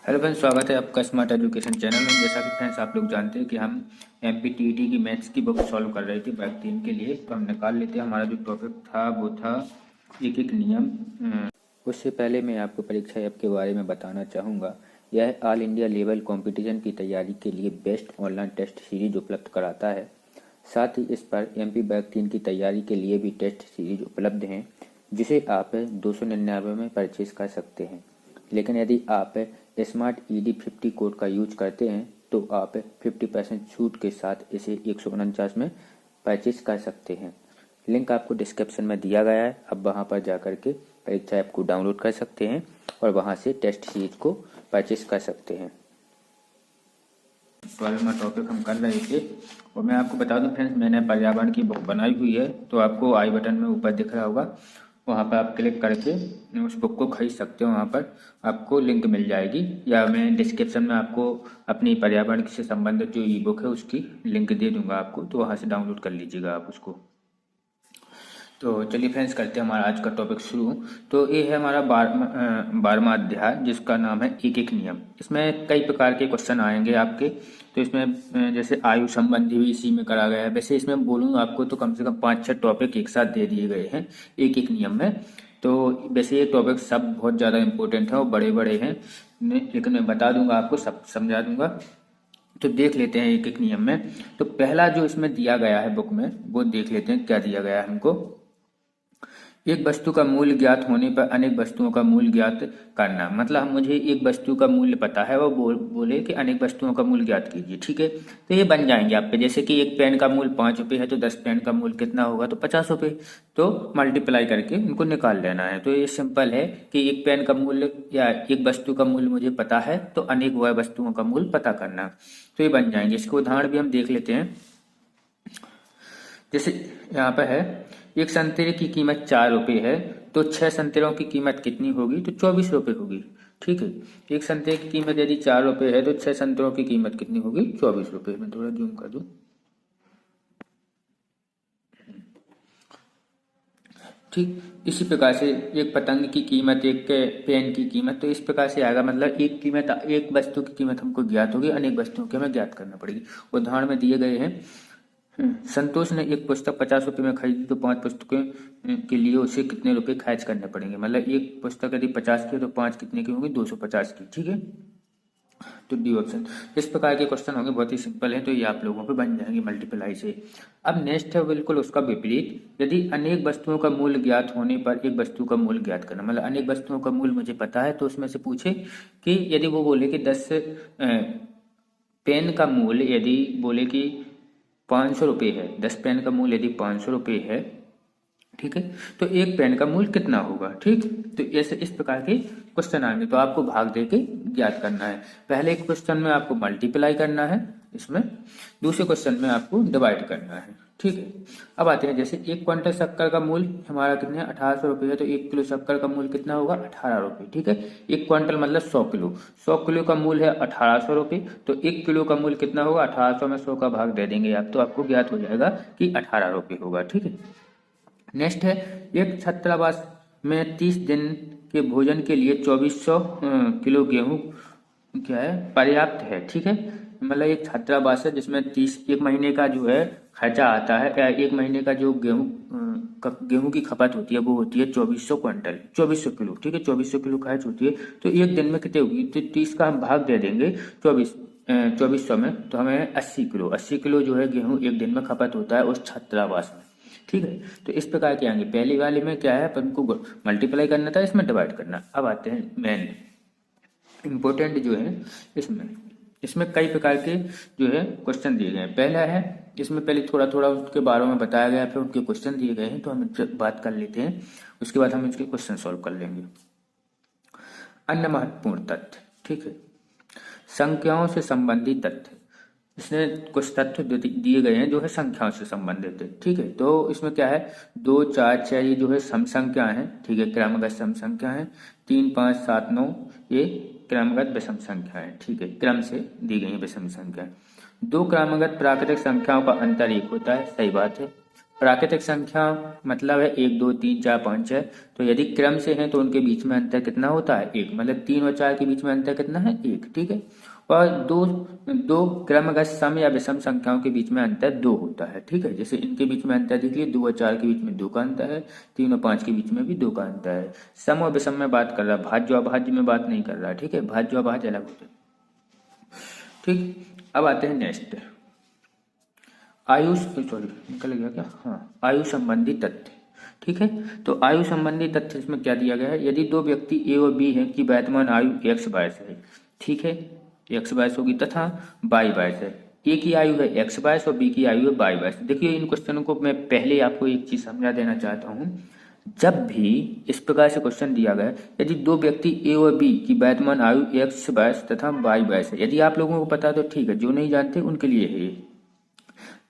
Hello friends, स्वागत है आपका स्मार्ट एजुकेशन चैनल में। जैसा कि फ्रेंड्स आप लोग जानते हैं कि हम एमपीटीईटी की मैथ्स की बुक सॉल्व कर रहे थे वर्ग 3 के लिए, तो हम निकाल लेते हैं। हमारा जो टॉपिक था वो था एक एक नियम। उससे पहले मैं आपको परीक्षा ऐप के बारे में बताना चाहूँगा। यह ऑल इंडिया लेवल कंपटीशन की तैयारी के लिए बेस्ट ऑनलाइन टेस्ट सीरीज उपलब्ध कराता है। साथ ही इस पर एमपी वर्ग 3 की तैयारी के लिए भी टेस्ट सीरीज उपलब्ध हैं, जिसे आप 299 में परचेज कर सकते हैं। लेकिन यदि आप स्मार्ट ED50 कोड का यूज करते हैं तो आप 50% छूट के साथ इसे 149 में परचेज कर सकते हैं। लिंक आपको डिस्क्रिप्शन में दिया गया है। अब वहां पर जाकर के परीक्षा ऐप को डाउनलोड कर सकते हैं और वहां से टेस्ट सीरीज को परचेज कर सकते हैं। 12वां टॉपिक हम कर रहे थे और मैं आपको बता दूं फ्रेंड्स, मैंने पर्यावरण की बुक बनाई हुई है, तो आपको आई बटन में ऊपर दिख रहा होगा, वहाँ पर आप क्लिक करके उस बुक को खरीद सकते हो। वहाँ पर आपको लिंक मिल जाएगी, या मैं डिस्क्रिप्शन में आपको अपनी पर्यावरण से संबंधित जो ई बुक है उसकी लिंक दे दूंगा आपको, तो वहाँ से डाउनलोड कर लीजिएगा आप उसको। तो चलिए फ्रेंड्स, करते हैं हमारा आज का टॉपिक शुरू। तो ये है हमारा 12वां अध्याय, जिसका नाम है एक एक नियम। इसमें कई प्रकार के क्वेश्चन आएंगे आपके। तो इसमें जैसे आयु संबंधी भी इसी में करा गया है। वैसे इसमें बोलूँ आपको तो कम से कम 5-6 टॉपिक एक साथ दे दिए गए हैं एक एक नियम में। तो वैसे ये टॉपिक सब बहुत ज़्यादा इंपॉर्टेंट है और बड़े बड़े हैं, लेकिन मैं बता दूंगा आपको, सब समझा दूंगा। तो देख लेते हैं एक एक नियम में। तो पहला जो इसमें दिया गया है बुक में, वो देख लेते हैं क्या दिया गया है हमको। एक वस्तु का मूल्य ज्ञात होने पर अनेक वस्तुओं का मूल्य ज्ञात करना। मतलब मुझे एक वस्तु का मूल्य पता है, वो बोले कि अनेक वस्तुओं का मूल्य ज्ञात कीजिए, ठीक है। तो ये बन जाएंगे आपके, जैसे कि एक पेन का मूल्य 5 रुपये है तो 10 पेन का मूल्य कितना होगा, तो 50 रुपये। तो मल्टीप्लाई करके उनको निकाल लेना है। तो ये सिंपल है कि एक पेन का मूल्य या एक वस्तु का मूल्य मुझे पता है, तो अनेक वह वस्तुओं का मूल्य पता करना। तो ये बन जाएंगे। इसके उदाहरण भी हम देख लेते हैं। जैसे यहाँ पर है, एक संतरे की कीमत 4 रुपये है तो 6 संतरों की कीमत कितनी होगी, तो 24 रुपये होगी, ठीक है। एक संतरे की कीमत यदि 4 रुपये है तो 6 संतरों की कीमत कितनी होगी, 24 रुपये। मैं थोड़ा जूम कर दूं। ठीक इसी प्रकार से एक पतंग की कीमत, एक पेन की कीमत, तो इस प्रकार से आएगा। मतलब एक वस्तु की कीमत हमको ज्ञात होगी, अनेक वस्तुओं की हमें ज्ञात करना पड़ेगी। उदाहरण में दिए गए हैं। संतोष ने एक पुस्तक 50 रुपये में खरीदी तो 5 पुस्तकों के लिए उसे कितने रुपए खर्च करने पड़ेंगे। मतलब एक पुस्तक यदि 50 की है तो 5 कितने की होंगी, 250 की, ठीक है। तो डी ऑप्शन। इस प्रकार के क्वेश्चन होंगे, बहुत ही सिंपल है, तो ये आप लोगों पे बन जाएंगे मल्टीप्लाई से। अब नेक्स्ट है बिल्कुल उसका विपरीत। यदि अनेक वस्तुओं का मूल्य ज्ञात होने पर एक वस्तु का मूल्य ज्ञात करना। मतलब अनेक वस्तुओं का मूल्य मुझे पता है, तो उसमें से पूछे कि यदि वो बोले कि 10 पेन का मूल्य यदि बोले कि 500 रुपये है, 10 पेन का मूल्य यदि 500 रुपये है, ठीक है, तो एक पेन का मूल्य कितना होगा, ठीक। तो ऐसे इस प्रकार के क्वेश्चन आएंगे, तो आपको भाग देके ज्ञात करना है। पहले क्वेश्चन में आपको मल्टीप्लाई करना है इसमें, दूसरे क्वेश्चन में आपको डिवाइड करना है, ठीक है। अब आते हैं, जैसे एक क्विंटल शक्कर का मूल्य हमारा कितने 1800 रुपये है, तो 1 किलो शक्कर का मूल्य कितना होगा, 18 रुपये, ठीक है। एक क्विंटल मतलब 100 किलो, 100 किलो का मूल्य है 1800 रुपये, तो 1 किलो का मूल्य कितना होगा, 1800 में 100 का भाग दे देंगे आप, तो आपको ज्ञात हो जाएगा कि 18 रुपये होगा, ठीक है। नेक्स्ट है, एक छात्रावास में 30 दिन के भोजन के लिए 2400 किलो गेहूं क्या है पर्याप्त है, ठीक है। मतलब एक छात्रावास है जिसमें 30 एक महीने का जो है खर्चा आता है, या एक महीने का जो गेहूं की खपत होती है वो होती है 2400 क्विंटल, 2400 किलो, ठीक है। 2400 किलो खर्च होती है, तो एक दिन में कितने होगी, तो 30 का हम भाग दे देंगे 2400 में, तो हमें 80 किलो जो है गेहूं एक दिन में खपत होता है उस छात्रावास में, ठीक है। तो इस प्रकार के आएंगे। पहली वाले में क्या है, अपन को मल्टीप्लाई करना था, इसमें डिवाइड करना। अब आते हैं मेन इम्पोर्टेंट जो है, इसमें कई प्रकार के जो है क्वेश्चन दिए गए हैं। पहला है, इसमें पहले थोड़ा थोड़ा उसके बारे में बताया गया, फिर उनके क्वेश्चन दिए गए हैं, तो हम बात कर लेते हैं, उसके बाद हम इसके क्वेश्चन सॉल्व कर लेंगे। अन्य महत्वपूर्ण तथ्य, ठीक है। संख्याओं से संबंधित तथ्य, इसने कुछ तथ्य दिए गए हैं जो है संख्याओं से संबंधित है, ठीक है। तो इसमें क्या है, 2, 4, 6 ये जो है सम संख्या है, ठीक है, क्रमगत सम संख्या है। 3, 5, 7, 9 ये क्रमगत विषम संख्या है, ठीक है, क्रम से दी गई विषम संख्या। दो क्रमगत प्राकृतिक संख्याओं का अंतर एक होता है, सही बात है। प्राकृतिक संख्या मतलब है 1 2 3 4 5 6। तो यदि क्रम से हैं तो उनके बीच में अंतर कितना होता है 1, मतलब 3 और 4 के बीच में अंतर कितना है 1, ठीक है। और दो क्रमगत सम या विषम संख्याओं के बीच में अंतर 2 होता है, ठीक है। जैसे इनके बीच में अंतर देख लीजिए, 2 और 4 के बीच में 2 का अंतर है, 3 और 5 के बीच में भी 2 का अंतर है। सम और विषम में बात कर रहा है, भाज्य और अभाज्य में बात नहीं कर रहा, ठीक है। भाज्य और अभाज्य अलग होते हैं, ठीक। अब आते हैं नेक्स्ट, आयु, सॉरी निकल गया क्या, हाँ, आयु संबंधी तथ्य, ठीक है। तो आयु संबंधी तथ्य इसमें क्या दिया गया है, यदि दो व्यक्ति ए और बी हैं कि वर्तमान आयु x वर्ष है, ठीक है, x वर्ष होगी तथा y वर्ष है। ए की आयु है x वर्ष और बी की आयु है y वर्ष। देखिए इन क्वेश्चनों को मैं पहले आपको एक चीज समझा देना चाहता हूँ, जब भी इस प्रकार से क्वेश्चन दिया गया, यदि दो व्यक्ति ए और बी की वर्तमान आयु x वर्ष तथा y वर्ष है, यदि आप लोगों को पता तो ठीक है, जो नहीं जानते उनके लिए है।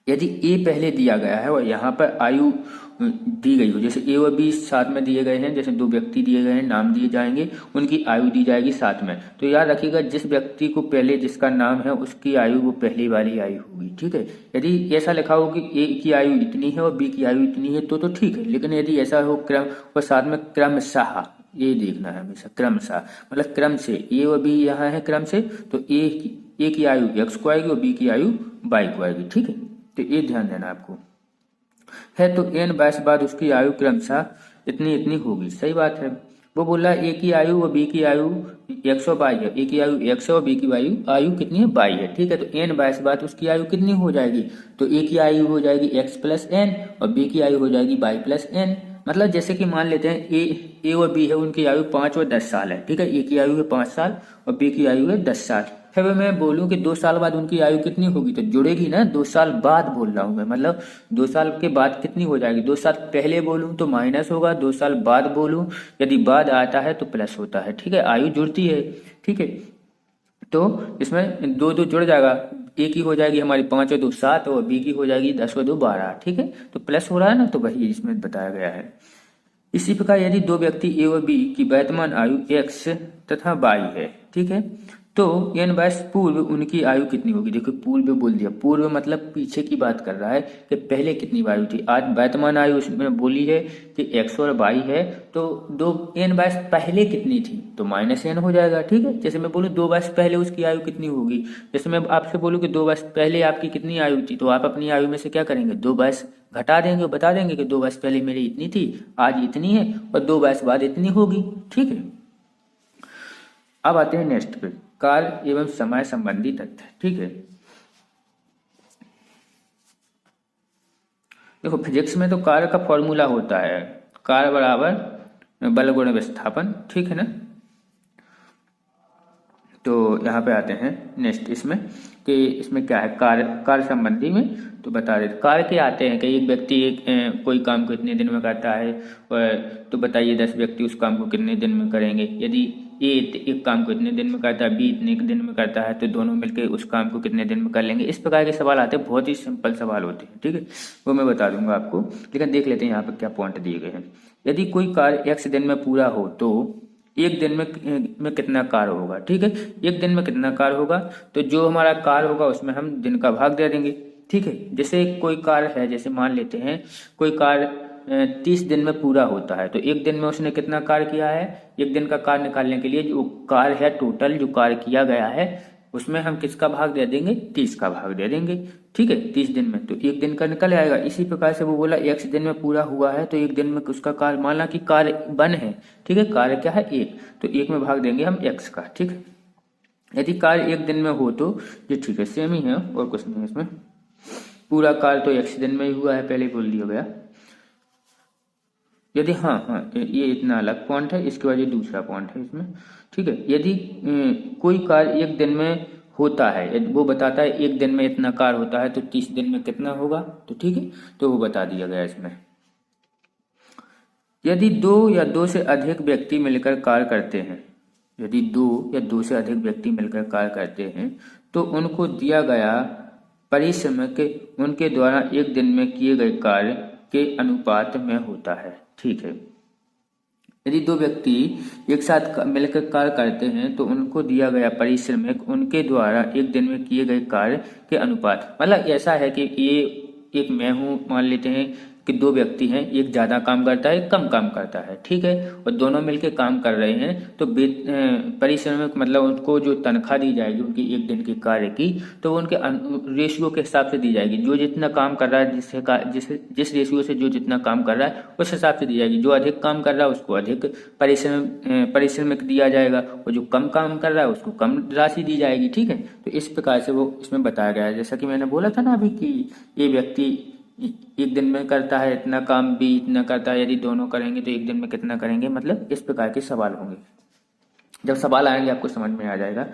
यदि ए पहले दिया गया है और यहाँ पर आयु दी गई हो, जैसे ए और बी साथ में दिए गए हैं, जैसे दो व्यक्ति दिए गए हैं, नाम दिए जाएंगे, उनकी आयु दी जाएगी साथ में, तो याद रखिएगा जिस व्यक्ति को पहले जिसका नाम है उसकी आयु वो पहली वाली आयु होगी, ठीक है। यदि ऐसा लिखा हो कि ए की आयु इतनी है और बी की आयु इतनी है तो ठीक है, लेकिन यदि ऐसा हो क्रम और साथ में क्रमशः, ये देखना है हमेशा क्रमशः, मतलब क्रम से ए और बी यहाँ है क्रम से, तो ए की आयु x को आएगी और बी की आयु y को आएगी, ठीक है। तो ये ध्यान देना आपको है। तो n वर्ष बाद उसकी आयु क्रमशः इतनी इतनी होगी, सही बात है। वो बोल रहा है ए की आयु और बी की आयु x और y है, ए की आयु x है और बी की आयु कितनी है y है, ठीक है। तो n वर्ष बाद उसकी आयु कितनी हो जाएगी, तो ए की आयु हो जाएगी x प्लस एन और बी की आयु हो जाएगी y प्लस एन। मतलब जैसे कि मान लेते हैं ए और बी है, उनकी आयु 5 और 10 साल है, ठीक है। ए की आयु है 5 साल और बी की आयु है 10 साल। फिर मैं बोलूं कि 2 साल बाद उनकी आयु कितनी होगी, तो जुड़ेगी ना, 2 साल बाद बोल रहा हूं मैं, मतलब 2 साल के बाद कितनी हो जाएगी, 2 साल पहले बोलूं तो माइनस होगा, 2 साल बाद बोलूं यदि बाद आता है तो प्लस होता है, ठीक है। आयु जुड़ती है, ठीक है। तो इसमें 2 2 जुड़ जाएगा, ए की हो जाएगी हमारी 5 और 2 7 और बी की हो जाएगी 10 और 2 12, ठीक है। तो प्लस हो रहा है ना, तो वही इसमें बताया गया है। इसी प्रकार यदि दो व्यक्ति ए और बी की वर्तमान आयु x तथा y है, ठीक है, तो n वर्ष पूर्व उनकी आयु कितनी होगी। देखो पूर्व बोल दिया, पूर्व मतलब पीछे की बात कर रहा है कि पहले कितनी आयु थी। आज वर्तमान आयु उसमें बोली है कि x और y है, तो दो n वर्ष पहले कितनी थी, तो -n हो जाएगा, ठीक है। जैसे मैं बोलूँ 2 वर्ष पहले उसकी आयु कितनी होगी, जैसे मैं आपसे बोलूँ कि 2 वर्ष पहले आपकी कितनी आयु थी, तो आप अपनी आयु में से क्या करेंगे, 2 वर्ष घटा देंगे और बता देंगे कि 2 वर्ष पहले मेरी इतनी थी, आज इतनी है और 2 वर्ष बाद इतनी होगी, ठीक है। अब आते हैं नेक्स्ट पे, काल एवं समय संबंधी तथ्य, ठीक है। देखो फिजिक्स में तो काल का फॉर्मूला होता है काल बराबर बल गुण विस्थापन, ठीक है ना। तो यहाँ पे आते हैं नेक्स्ट इसमें कि इसमें क्या है, कार्य संबंधी में तो बता देते कार्य के आते हैं कि एक व्यक्ति कोई काम को इतने दिन में करता है, और तो बताइए 10 व्यक्ति उस काम को कितने दिन में करेंगे। यदि ए एक काम को इतने दिन में करता है, बी इतने दिन में करता है, तो दोनों मिलकर उस काम को कितने दिन में कर लेंगे। इस प्रकार के सवाल आते हैं, बहुत ही सिंपल सवाल होते हैं, ठीक है, वो मैं बता दूंगा आपको। लेकिन देख लेते हैं यहाँ पर क्या पॉइंट दिए गए हैं। यदि कोई कार्य x दिन में पूरा हो तो एक दिन में कितना कार्य होगा, ठीक है। एक दिन में कितना कार्य होगा, तो जो हमारा कार्य होगा उसमें हम दिन का भाग दे देंगे, ठीक है। जैसे कोई कार्य है, जैसे मान लेते हैं कोई कार्य 30 दिन में पूरा होता है, तो एक दिन में उसने कितना कार्य किया है, एक दिन का कार्य निकालने के लिए जो कार्य है, टोटल जो कार्य किया गया है उसमें हम किसका भाग दे देंगे, 30 का भाग दे देंगे, ठीक है। 30 दिन में तो एक दिन का निकल आएगा। इसी प्रकार से वो बोला x दिन में पूरा हुआ है, तो एक दिन में उसका कार्य, माना कि कार्य 1 है, ठीक है, कार्य क्या है 1, तो 1 में भाग देंगे हम x का, ठीक है। यदि कार्य एक दिन में हो तो ये ठीक है, सेम ही है और कुछ नहीं इसमें। पूरा कार्य तो x दिन में ही हुआ है, पहले बोल दिया गया। यदि हाँ ये इतना अलग पॉइंट है, इसके बाद ये दूसरा पॉइंट है इसमें, ठीक है। यदि कोई कार्य एक दिन में होता है, वो बताता है एक दिन में इतना कार्य होता है, तो 30 दिन में कितना होगा, तो ठीक है, तो वो बता दिया गया इसमें। यदि 2 या 2 से अधिक व्यक्ति मिलकर कार्य करते हैं, यदि 2 या 2 से अधिक व्यक्ति मिलकर कार्य करते हैं, तो उनको दिया गया परिश्रम के उनके द्वारा एक दिन में किए गए कार्य के अनुपात में होता है, ठीक है। यदि 2 व्यक्ति एक साथ मिलकर कार्य करते हैं तो उनको दिया गया परिश्रम उनके द्वारा एक दिन में किए गए कार्य के अनुपात, मतलब ऐसा है कि ये एक मैं हूँ, मान लेते हैं कि दो व्यक्ति हैं, एक ज़्यादा काम करता है, एक कम काम करता है, ठीक है, और दोनों मिलकर काम कर रहे हैं, तो परिश्रमिक मतलब उनको जो तनख्वाह दी जाएगी उनकी एक दिन की कार्य की, तो वो उनके रेशियो के हिसाब से दी जाएगी। जो जितना काम कर रहा है, जिस रेशियो से जो जितना काम कर रहा है उस हिसाब से दी जाएगी। जो अधिक काम कर रहा है उसको अधिक परिश्रमिक दिया जाएगा, और जो कम काम कर रहा है उसको कम राशि दी जाएगी, ठीक है। तो इस प्रकार से वो इसमें बताया गया है। जैसा कि मैंने बोला था ना अभी कि ये व्यक्ति एक दिन में करता है इतना काम, भी इतना करता है, यदि दोनों करेंगे तो एक दिन में कितना करेंगे, मतलब इस प्रकार के सवाल होंगे। जब सवाल आएंगे आपको समझ में आ जाएगा।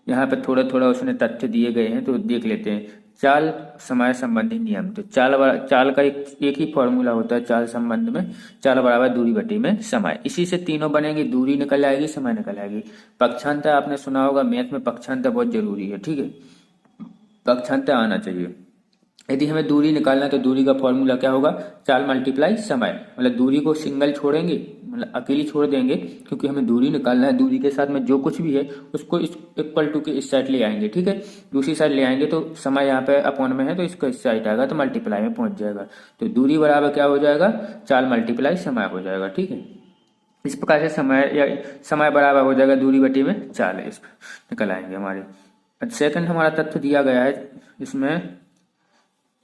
यहाँ पर थोड़ा थोड़ा उसने तथ्य दिए गए हैं, तो देख लेते हैं। चाल समय संबंधी नियम, तो चाल का एक ही फॉर्मूला होता है चाल संबंध में, चाल बराबर दूरी बटी में समय। इसी से तीनों बनेंगे, दूरी निकल आएगी, समय निकल आएगी। पक्षांतर आपने सुना होगा, मैथ में पक्षांतर बहुत जरूरी है, ठीक है, पक्षांतर आना चाहिए। यदि हमें दूरी निकालना है तो दूरी का फॉर्मूला क्या होगा, चाल मल्टीप्लाई समय, मतलब दूरी को सिंगल छोड़ेंगे, मतलब अकेली छोड़ देंगे, क्योंकि हमें दूरी निकालना है। दूरी के साथ में जो कुछ भी है उसको इक्वल टू के इस साइड ले आएंगे, ठीक है, दूसरी साइड ले आएंगे तो समय यहाँ पे अपॉन में है तो इसका इस साइड आएगा तो मल्टीप्लाई में पहुंच जाएगा। तो दूरी बराबर क्या हो जाएगा, चाल मल्टीप्लाई समय हो जाएगा, ठीक है। इस प्रकार से समय बराबर हो जाएगा दूरी बटी में चाल, इस निकल आएंगे हमारे। सेकंड हमारा तथ्य दिया गया है इसमें,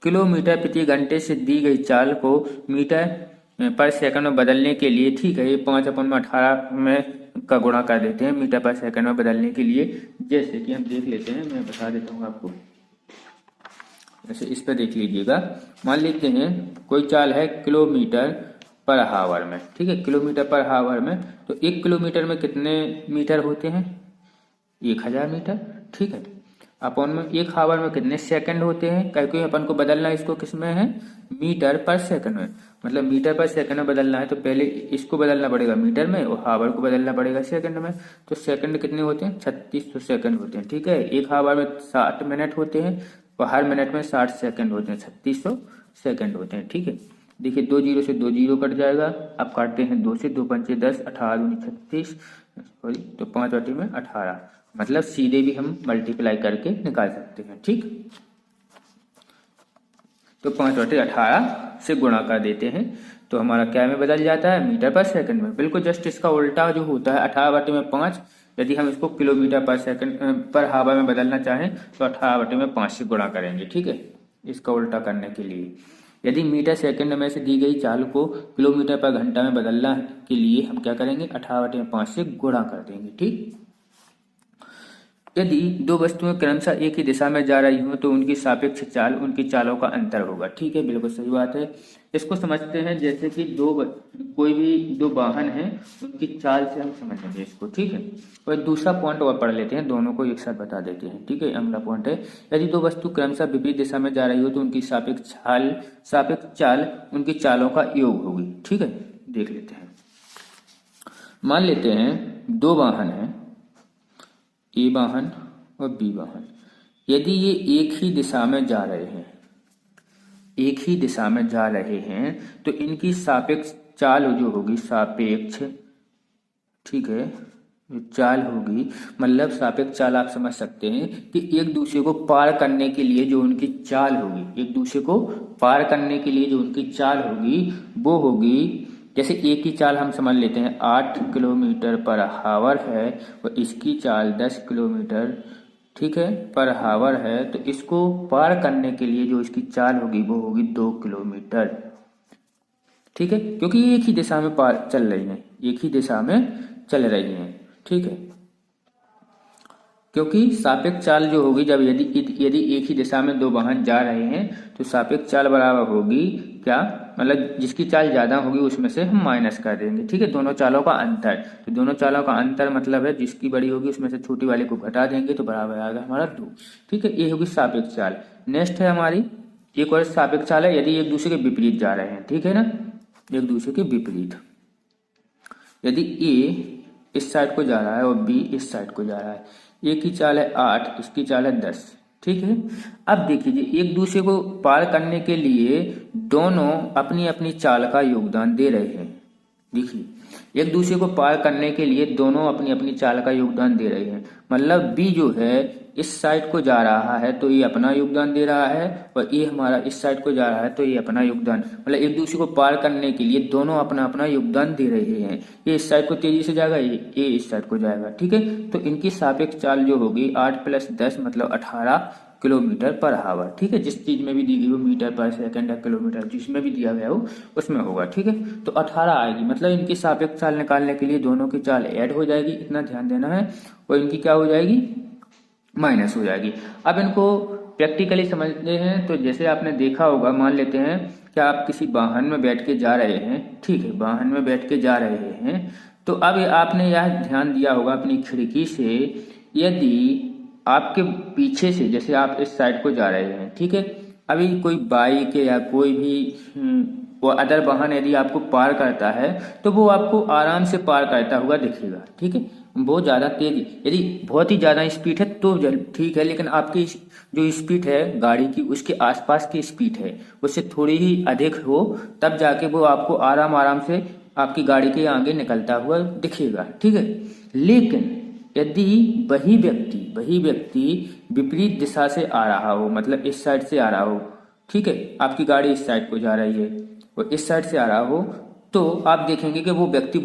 किलोमीटर प्रति घंटे से दी गई चाल को मीटर पर सेकंड में बदलने के लिए, ठीक है, ये 5/18 में का गुणा कर देते हैं मीटर पर सेकंड में बदलने के लिए। जैसे कि हम देख लेते हैं, मैं बता देता हूँ आपको, जैसे इस पर देख लीजिएगा। मान लेते हैं कोई चाल है किलोमीटर पर हावर में, ठीक है, किलोमीटर पर हावर में, तो 1 किलोमीटर में कितने मीटर होते हैं, 1000 मीटर, ठीक है। अपॉन में 1 हावर में कितने सेकंड होते हैं, क्योंकि अपन को बदलना इसको किस में है, मीटर पर सेकंड में, मतलब मीटर पर सेकंड में बदलना है तो पहले इसको बदलना पड़ेगा मीटर में और हावर को बदलना पड़ेगा सेकंड में। तो सेकंड कितने होते हैं, 3600 सेकंड होते हैं, ठीक है। 1 हावर में 60 मिनट होते हैं और हर मिनट में 60 सेकंड होते हैं, 3600 सेकंड होते हैं, ठीक है। देखिए 2 जीरो से 2 जीरो कट जाएगा, अब काटते हैं 2 से, 2 पंचे 10, 18 दूनी 36, सॉरी, तो 5 वाटी में 18, मतलब सीधे भी हम मल्टीप्लाई करके निकाल सकते हैं, ठीक। तो 5/18 से गुणा कर देते हैं तो हमारा क्या में बदल जाता है, मीटर पर सेकंड में। बिल्कुल जस्ट इसका उल्टा जो होता है, 18/5, यदि हम इसको किलोमीटर पर सेकंड पर हावर में बदलना चाहें तो 18/5 से गुणा करेंगे, ठीक है, इसका उल्टा करने के लिए। यदि मीटर सेकंड में से दी गई चाल को किलोमीटर पर घंटा में बदलना के लिए हम क्या करेंगे, 18/5 से गुणा कर देंगे, ठीक। यदि दो वस्तुएं क्रमशः एक ही दिशा में जा रही हों तो उनकी सापेक्ष चाल उनकी चालों का अंतर होगा, ठीक है, बिल्कुल सही बात है। इसको समझते हैं जैसे कि कोई भी दो वाहन हैं उनकी चाल से हम समझेंगे इसको, ठीक है। और दूसरा पॉइंट और पढ़ लेते हैं, दोनों को एक साथ बता देते हैं, ठीक है। अगला पॉइंट है, यदि दो वस्तु क्रमशः विपरीत दिशा में जा रही हो तो उनकी सापेक्ष चाल उनकी चालों का योग होगी, ठीक है। देख लेते हैं, मान लेते हैं दो वाहन हैं, ए वाहन और बी वाहन। यदि ये एक ही दिशा में जा रहे हैं, एक ही दिशा में जा रहे हैं तो इनकी सापेक्ष चाल जो होगी, सापेक्ष, ठीक है, जो चाल होगी, मतलब सापेक्ष चाल आप समझ सकते हैं कि एक दूसरे को पार करने के लिए जो उनकी चाल होगी, एक दूसरे को पार करने के लिए जो उनकी चाल होगी वो होगी, जैसे एक ही चाल हम समझ लेते हैं 8 किलोमीटर पर हावर है और इसकी चाल 10 किलोमीटर, ठीक है, पर हावर है, तो इसको पार करने के लिए जो इसकी चाल होगी वो होगी 2 किलोमीटर, ठीक है, क्योंकि एक ही दिशा में पार चल रही है, एक ही दिशा में चल रही है, ठीक है। क्योंकि सापेक्ष चाल जो होगी, जब यदि एक ही दिशा में दो वाहन जा रहे हैं तो सापेक्ष चाल बराबर होगी क्या, मतलब जिसकी चाल ज्यादा होगी उसमें से हम माइनस कर देंगे, ठीक है, दोनों चालों का अंतर। तो दोनों चालों का अंतर मतलब है जिसकी बड़ी होगी उसमें से छोटी वाले को घटा देंगे तो बराबर आएगा हमारा 2, ठीक है। ये होगी सापेक्ष चाल। नेक्स्ट है हमारी एक और सापेक्ष चाल है, यदि एक दूसरे के विपरीत जा रहे हैं, ठीक है ना, एक दूसरे के विपरीत। यदि ए इस साइड को जा रहा है और बी इस साइड को जा रहा है, एक की चाल है 8, इसकी चाल है 10, ठीक है। अब देखिए एक दूसरे को पार करने के लिए दोनों अपनी अपनी चाल का योगदान दे रहे हैं। देखिए एक दूसरे को पार करने के लिए दोनों अपनी अपनी चाल का योगदान दे रहे हैं। मतलब बी जो है इस साइड को जा रहा है तो ये अपना योगदान दे रहा है, और ए हमारा इस साइड को जा रहा है तो ये अपना योगदान, मतलब एक दूसरे को पार करने के लिए दोनों अपना अपना योगदान दे रहे हैं। ये इस साइड को तेजी से जाएगा, ये इस साइड को जाएगा। ठीक है, तो इनकी सापेक्ष चाल जो होगी 8 + 10 मतलब 18 किलोमीटर पर आवर। ठीक है, जिस चीज में भी दी गई हो, मीटर पर सेकंड या किलोमीटर, जिसमें भी दिया गया हो उसमें होगा। ठीक है, तो 18 आएगी, मतलब इनकी सापेक्ष चाल निकालने के लिए दोनों की चाल ऐड हो जाएगी, इतना ध्यान देना है, और इनकी क्या हो जाएगी, माइनस हो जाएगी। अब इनको प्रैक्टिकली समझते हैं। तो जैसे आपने देखा होगा, मान लेते हैं कि आप किसी वाहन में बैठ के जा रहे हैं। ठीक है, वाहन में बैठ के जा रहे हैं, तो अब आपने यह ध्यान दिया होगा अपनी खिड़की से, यदि आपके पीछे से, जैसे आप इस साइड को जा रहे हैं, ठीक है, अभी कोई बाइक या कोई भी वो अदर वाहन यदि आपको पार करता है तो वो आपको आराम से पार करता हुआ दिखेगा। ठीक है, वो ज़्यादा तेज, यदि बहुत ही ज़्यादा स्पीड है तो ठीक है, लेकिन आपकी जो स्पीड है गाड़ी की उसके आसपास की स्पीड है उससे थोड़ी ही अधिक हो, तब जाके वो आपको आराम आराम से आपकी गाड़ी के आगे निकलता हुआ दिखेगा। ठीक है, लेकिन यदि वही व्यक्ति विपरीत दिशा से आ रहा हो, मतलब इस साइड से आ रहा हो, ठीक है, आपकी गाड़ी इस साइड को जा रही है और इस साइड से आ रहा हो, तो आप देखेंगे कि वो व्यक्ति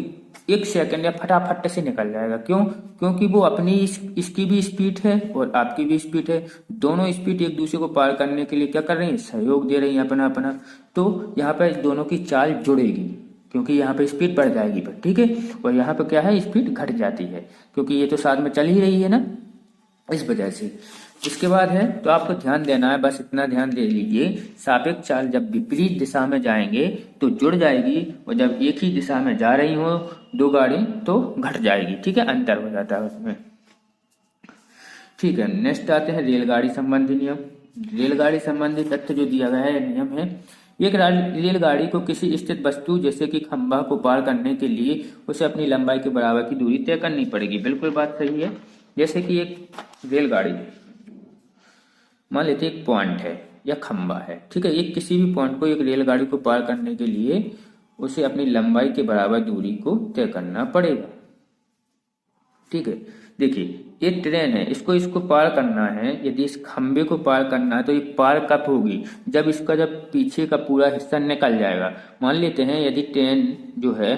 1 सेकंड या फटाफट से निकल जाएगा। क्यों? क्योंकि वो अपनी इसकी भी स्पीड है और आपकी भी स्पीड है, दोनों स्पीड एक दूसरे को पार करने के लिए क्या कर रही है, सहयोग दे रही है अपना अपना। तो यहाँ पर दोनों की चाल जुड़ेगी, क्योंकि यहाँ पे स्पीड बढ़ जाएगी पर, ठीक है, और यहाँ पे क्या है, स्पीड घट जाती है, क्योंकि ये तो साथ में चल ही रही है ना, इस वजह से। इसके बाद है, तो आपको ध्यान देना है, बस इतना ध्यान दे लीजिए, सापेक्ष चाल जब विपरीत दिशा में जाएंगे तो जुड़ जाएगी, और जब एक ही दिशा में जा रही हो दो गाड़ी तो घट जाएगी। ठीक है, अंतर हो जाता है उसमें। ठीक है, नेक्स्ट आते हैं रेलगाड़ी संबंधी नियम। रेलगाड़ी संबंधी तथ्य जो दिया गया है, नियम है, एक रेलगाड़ी को किसी स्थित वस्तु जैसे कि खंभा को पार करने के लिए उसे अपनी लंबाई के बराबर की दूरी तय करनी पड़ेगी। बिल्कुल बात सही है। जैसे कि एक रेलगाड़ी, मान लेते एक पॉइंट है या खंभा है, ठीक है, एक किसी भी पॉइंट को एक रेलगाड़ी को पार करने के लिए उसे अपनी लंबाई के बराबर दूरी को तय करना पड़ेगा। ठीक है, देखिए ये ट्रेन है, इसको पार करना है, यदि इस खंबे को पार करना है तो ये पार कब होगी, जब पीछे का पूरा हिस्सा निकल जाएगा। मान लेते हैं यदि ट्रेन जो है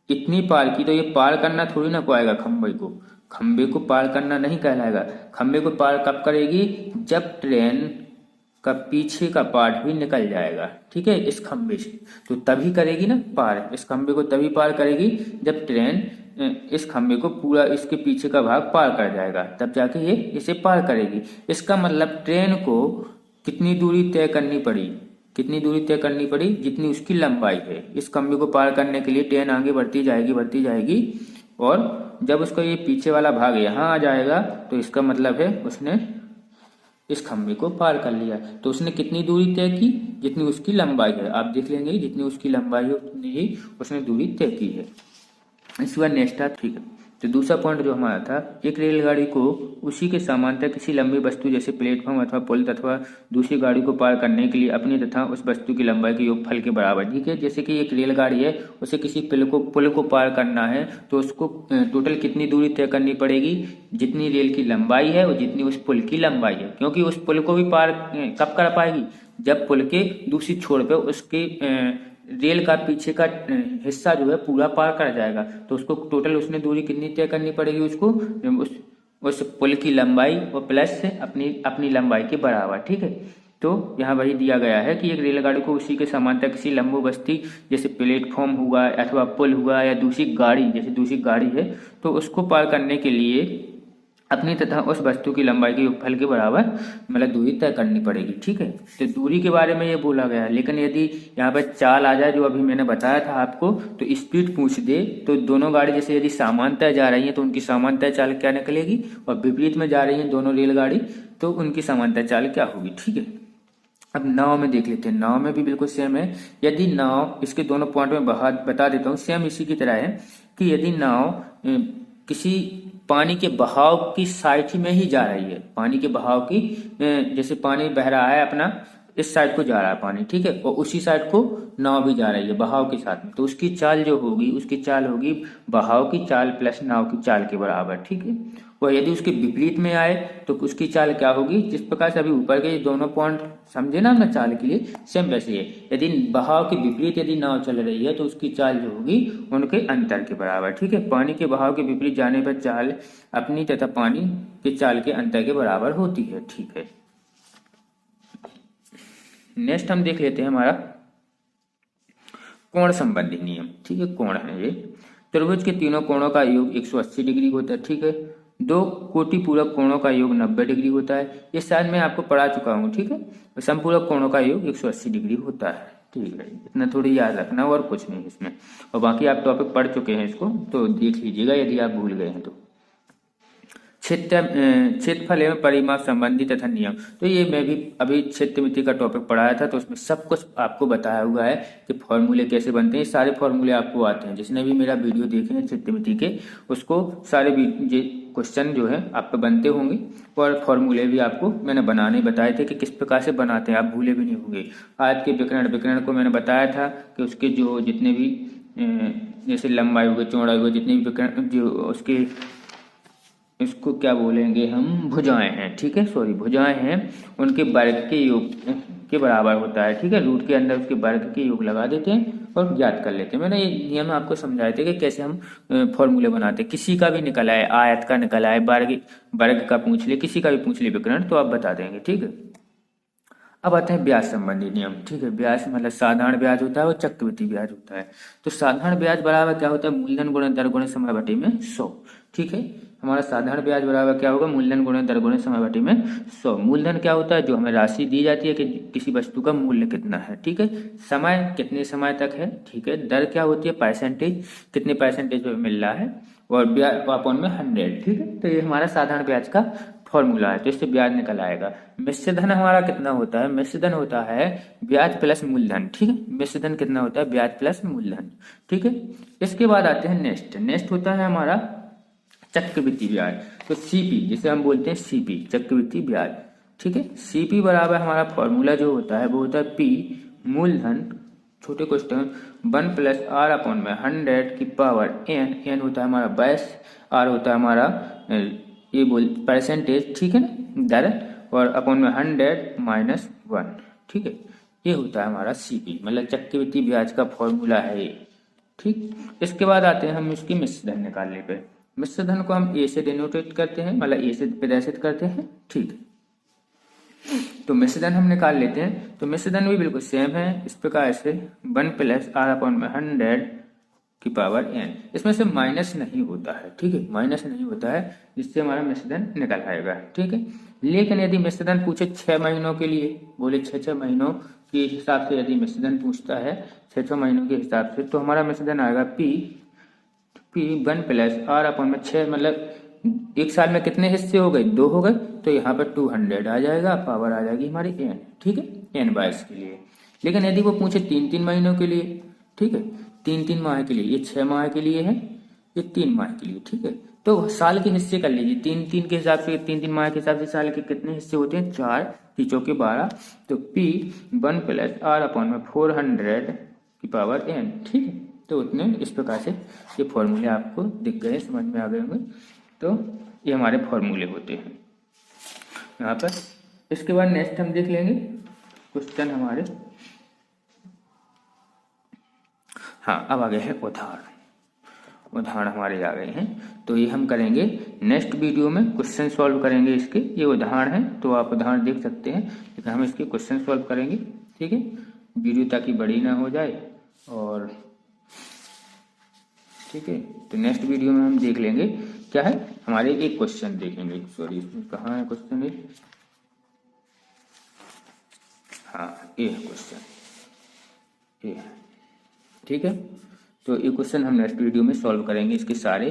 इतनी पार की, तो ये पार करना थोड़ी ना पाएगा खंबे को पार करना नहीं कहलाएगा। खंबे को पार कब करेगी, जब ट्रेन का पीछे का पार्ट भी निकल जाएगा, ठीक है, इस खंबे से, तो तभी करेगी ना पार। इस खंबे को तभी पार करेगी जब ट्रेन इस खंबे को पूरा, इसके पीछे का भाग पार कर जाएगा, तब जाके ये इसे पार करेगी। इसका मतलब ट्रेन को कितनी दूरी तय करनी पड़ी, जितनी उसकी लंबाई है। इस खंबे को पार करने के लिए ट्रेन आगे बढ़ती जाएगी, और जब उसका ये पीछे वाला भाग यहाँ आ जाएगा तो इसका मतलब है उसने इस खंबे को पार कर लिया। तो उसने कितनी दूरी तय की, जितनी उसकी लंबाई है। आप देख लेंगे जितनी उसकी लंबाई है उतनी ही उसने दूरी तय की है। इसके बाद नेक्स्ट था, ठीक है, तो दूसरा पॉइंट जो हमारा था, एक रेलगाड़ी को उसी के समांतर किसी लंबी वस्तु जैसे प्लेटफॉर्म अथवा पुल अथवा दूसरी गाड़ी को पार करने के लिए अपनी तथा उस वस्तु की लंबाई के योगफल के बराबर। ठीक है, जैसे कि एक रेलगाड़ी है, उसे किसी पुल को पार करना है तो उसको टोटल कितनी दूरी तय करनी पड़ेगी, जितनी रेल की लंबाई है और जितनी उस पुल की लंबाई है। क्योंकि उस पुल को भी पार कब कर पाएगी, जब पुल के दूसरी छोर पे उसके रेल का पीछे का हिस्सा जो है पूरा पार कर जाएगा, तो उसको टोटल उसने दूरी कितनी तय करनी पड़ेगी, उसको उस पुल की लंबाई और प्लस अपनी लंबाई के बराबर। ठीक है, तो यहाँ वही दिया गया है कि एक रेलगाड़ी को उसी के समांतर किसी लंबू बस्ती जैसे प्लेटफॉर्म हुआ अथवा पुल हुआ या दूसरी गाड़ी है, तो उसको पार करने के लिए अपनी तथा उस वस्तु की लंबाई के योगफल के बराबर मतलब दूरी तय करनी पड़ेगी। ठीक है, तो दूरी के बारे में ये बोला गया है। लेकिन यदि यहाँ पर चाल आ जाए, जो अभी मैंने बताया था आपको, तो स्पीड पूछ दे, तो दोनों गाड़ी जैसे यदि समांतर जा रही है तो उनकी समांतर चाल क्या निकलेगी, और विपरीत में जा रही है दोनों रेलगाड़ी तो उनकी समांतर चाल क्या होगी। ठीक है, अब नाव में देख लेते हैं। नाव में भी बिल्कुल सेम है। यदि नाव, इसके दोनों पॉइंट में बता देता हूँ, सेम इसी की तरह है कि यदि नाव किसी पानी के बहाव की साइड में ही जा रही है, पानी के बहाव की, जैसे पानी बह रहा है अपना इस साइड को जा रहा है पानी, ठीक है, और उसी साइड को नाव भी जा रही है बहाव के साथ में, तो उसकी चाल जो होगी, उसकी चाल होगी बहाव की चाल प्लस नाव की चाल के बराबर, ठीक है। और यदि उसके विपरीत में आए तो उसकी चाल क्या होगी, जिस प्रकार से अभी ऊपर के दोनों पॉइंट समझे ना चाल के लिए, सेम वैसे ही है। यदि बहाव के विपरीत यदि नाव चल रही है तो उसकी चाल जो होगी उनके अंतर के बराबर, ठीक है। पानी के बहाव के विपरीत जाने पर चाल अपनी तथा पानी के चाल के अंतर के बराबर होती है, ठीक है। नेक्स्ट हम देख लेते हैं हमारा कोण संबंधी नियम, ठीक है। कोण है ये, त्रिभुज के तीनों कोणों का योग 180 डिग्री होता है, ठीक है। दो कोटि पूरक कोणों का योग 90 डिग्री होता है, ये शायद मैं आपको पढ़ा चुका हूँ, ठीक है। समपूरक कोणों का योग 180 डिग्री होता है, ठीक है। इतना थोड़ी याद रखना और कुछ नहीं इसमें, और बाकी आप टॉपिक पढ़ चुके हैं इसको, तो देख लीजिएगा यदि आप भूल गए हैं तो। क्षेत्रफल एवं परिमाप संबंधी तथा नियम, तो ये मैं भी अभी क्षेत्रमिति का टॉपिक पढ़ाया था, तो उसमें सब कुछ आपको बताया हुआ है कि फॉर्मूले कैसे बनते हैं। सारे फॉर्मूले आपको आते हैं, जिसने भी मेरा वीडियो देखे हैं क्षेत्रमिति के, उसको सारे क्वेश्चन जो है आपको बनते होंगे, और फॉर्मूले भी आपको मैंने बनाने बताए थे कि किस प्रकार से बनाते हैं, आप भूले भी नहीं होंगे। आयत के विकर्ण को मैंने बताया था कि उसके जो जितने भी जैसे लंबाई हुए चौड़ाई हुए जितने भी विकर्ण जो उसके इसको क्या बोलेंगे हम, भुजाएं हैं, ठीक है, सॉरी भुजाएं हैं, उनके वर्ग के योग के बराबर होता है, ठीक है। रूट के अंदर उसके वर्ग के योग लगा देते हैं और ज्ञात कर लेते हैं। मैंने ये नियम आपको समझाए थे कि कैसे हम फॉर्मूले बनाते हैं। किसी का भी निकला है, आयत का निकला है, वर्ग का पूछ ले, किसी का भी पूछ ले विकर्ण, तो आप बता देंगे, ठीक है। अब आते हैं ब्याज संबंधी नियम, ठीक है। ब्याज मतलब साधारण ब्याज होता है और चक्रवृद्धि ब्याज होता है। तो साधारण ब्याज बराबर क्या होता है, मूलधन गुणे दर गुणे समय बटे में 100, ठीक है। हमारा साधारण ब्याज बराबर क्या होगा, मूलधन गुणे दर गुणे समय बटे में 100। मूलधन क्या होता है, जो हमें राशि दी जाती है कि किसी वस्तु का मूल्य कितना है, ठीक है। समय कितने समय तक है, ठीक है। दर क्या होती है, परसेंटेज, कितने परसेंटेज में मिल रहा है, और ब्याज अपॉन में 100, ठीक है। तो ये हमारा साधारण ब्याज का फॉर्मूला है, तो इससे ब्याज निकल आएगा। मिश्र धन हमारा कितना होता है, मिश्र धन होता है ब्याज प्लस मूलधन, ठीक है। मिश्र धन कितना होता है, ब्याज प्लस मूलधन, ठीक है। इसके बाद आते हैं नेक्स्ट होता है हमारा चक्रवृद्धि ब्याज। तो सीपी जिसे हम बोलते हैं सीपी, चक्रवृद्धि ब्याज, ठीक है। सीपी बराबर हमारा फॉर्मूला जो होता है वो होता है पी मूलधन छोटे क्वेश्चन 1 प्लस आर अपॉन में 100 की पावर एन होता है हमारा बेस, आर होता है हमारा ये परसेंटेज, ठीक है ना, दर, और अपॉन में 100 माइनस 1, ठीक है। ये होता है हमारा सीपी, मतलब चक्रवृद्धि ब्याज का फॉर्मूला है ये, ठीक। इसके बाद आते हैं हम इसकी मिश्र धन निकालने पे। मिश्र धन को हम ए से डिनोटेट करते हैं, मतलब ए से प्रदर्शित करते हैं, ठीक। तो मिश्र धन हम निकाल लेते हैं। तो मिश्र धन भी बिल्कुल सेम है, इस प्रकार से 1 प्लस आर अपॉन में 100 की पावर एन, इसमें से माइनस नहीं होता है, ठीक है, माइनस नहीं होता है, जिससे हमारा मिश्र धन निकल आएगा, ठीक है। लेकिन यदि मिश्र धन पूछे 6 महीनों के लिए, बोले 6 महीनों के हिसाब से यदि मिश्र धन पूछता है 6 महीनों के हिसाब से, तो हमारा मिश्र धन आएगा पी 1 प्लस आर अपॉन में 6, मतलब एक साल में कितने हिस्से हो गए, 2 हो गए, तो यहाँ पर 200 आ जाएगा, पावर आ जाएगी हमारी एन, ठीक है, n/s के लिए। लेकिन यदि वो पूछे 3 महीनों के लिए, ठीक है, 3 माह के लिए, ये 6 माह के लिए है, ये 3 माह के लिए, ठीक है। तो साल के हिस्से कर लीजिए, 3 के हिसाब से, 3 माह के हिसाब से साल के कितने हिस्से होते हैं, 4, 3 चौके 12, तो पी 1 प्लस आर अपॉन में 400 की पावर एन, ठीक है। तो उतने इस प्रकार से ये फॉर्मूले आपको दिख गए, समझ में आ गए होंगे। तो ये हमारे फॉर्मूले होते हैं यहाँ पर। इसके बाद नेक्स्ट हम देख लेंगे क्वेश्चन हमारे, हाँ अब आ गए हैं उदाहरण हमारे आ गए हैं। तो ये हम करेंगे नेक्स्ट वीडियो में, क्वेश्चन सॉल्व करेंगे इसके। ये उदाहरण है तो आप उदाहरण देख सकते हैं, लेकिन हम इसके क्वेश्चन सॉल्व करेंगे, ठीक है। वीडियो ताकि बड़ी ना हो जाए, और ठीक है। तो नेक्स्ट वीडियो में हम देख लेंगे क्या है, हमारे एक क्वेश्चन देखेंगे, सॉरी कहाँ है क्वेश्चन, हाँ ये है क्वेश्चन, ये है, ठीक है। तो ये क्वेश्चन हम नेक्स्ट वीडियो में सॉल्व करेंगे। इसके सारे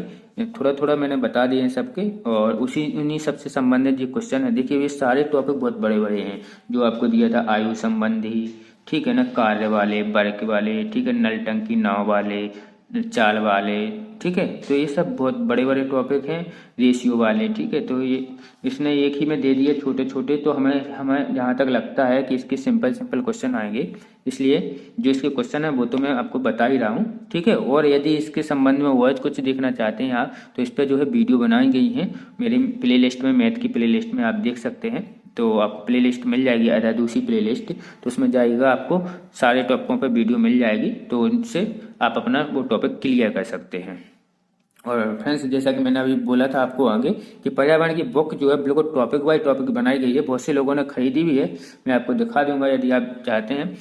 थोड़ा थोड़ा मैंने बता दिए हैं सबके, और उन्हीं सबसे संबंधित ये क्वेश्चन है। देखिए ये सारे टॉपिक बहुत बड़े बड़े हैं, जो आपको दिया था आयु संबंधी, ठीक है ना, कार्य वाले, वर्ग वाले, ठीक है, नल टंकी नाव वाले, चाल वाले, ठीक है। तो ये सब बहुत बड़े बड़े टॉपिक हैं, रेशियो वाले, ठीक है। तो ये इसने एक ही में दे दिए छोटे छोटे, तो हमें हमें जहाँ तक लगता है कि इसके सिंपल सिंपल क्वेश्चन आएंगे, इसलिए जो इसके क्वेश्चन है वो तो मैं आपको बता ही रहा हूँ, ठीक है। और यदि इसके संबंध में और कुछ देखना चाहते हैं आप, तो इस पर जो है वीडियो बनाई गई हैं मेरी प्ले लिस्ट में, मैथ की प्ले लिस्ट में आप देख सकते हैं। तो आपको प्ले लिस्ट मिल जाएगी दूसरी प्ले लिस्ट, तो उसमें जाइएगा, आपको सारे टॉपिकों पर वीडियो मिल जाएगी, तो उनसे आप अपना वो टॉपिक क्लियर कर सकते हैं। और फ्रेंड्स, जैसा कि मैंने अभी बोला था आपको आगे कि पर्यावरण की बुक जो है बिल्कुल टॉपिक बाय टॉपिक बनाई गई है, बहुत से लोगों ने खरीदी भी है, मैं आपको दिखा दूंगा यदि आप चाहते हैं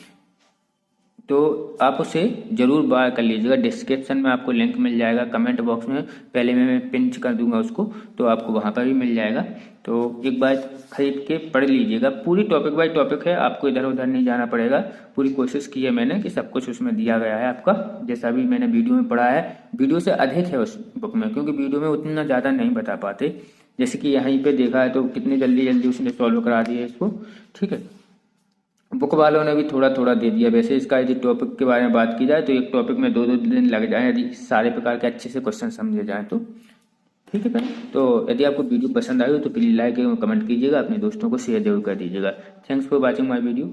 तो आप उसे ज़रूर बाय कर लीजिएगा। डिस्क्रिप्शन में आपको लिंक मिल जाएगा, कमेंट बॉक्स में पहले मैं पिन कर दूंगा उसको, तो आपको वहाँ पर भी मिल जाएगा। तो एक बार खरीद के पढ़ लीजिएगा, पूरी टॉपिक बाय टॉपिक है, आपको इधर उधर नहीं जाना पड़ेगा। पूरी कोशिश की है मैंने कि सब कुछ उसमें दिया गया है आपका, जैसा भी मैंने वीडियो में पढ़ा है। वीडियो से अधिक है उस बुक में, क्योंकि वीडियो में उतना ज़्यादा नहीं बता पाते। जैसे कि यहीं पे देखा है तो कितनी जल्दी जल्दी उसने सॉल्व करा दिया इसको, ठीक है। बुक वालों ने भी थोड़ा थोड़ा दे दिया। वैसे इसका यदि टॉपिक के बारे में बात की जाए तो एक टॉपिक में 2-2 दिन लग जाए यदि सारे प्रकार के अच्छे से क्वेश्चन समझे जाए तो, ठीक है फ्रेंड। तो यदि आपको वीडियो पसंद आई हो तो प्लीज़ लाइक एवं कमेंट कीजिएगा, अपने दोस्तों को शेयर जरूर कर दीजिएगा। Thanks for watching my video.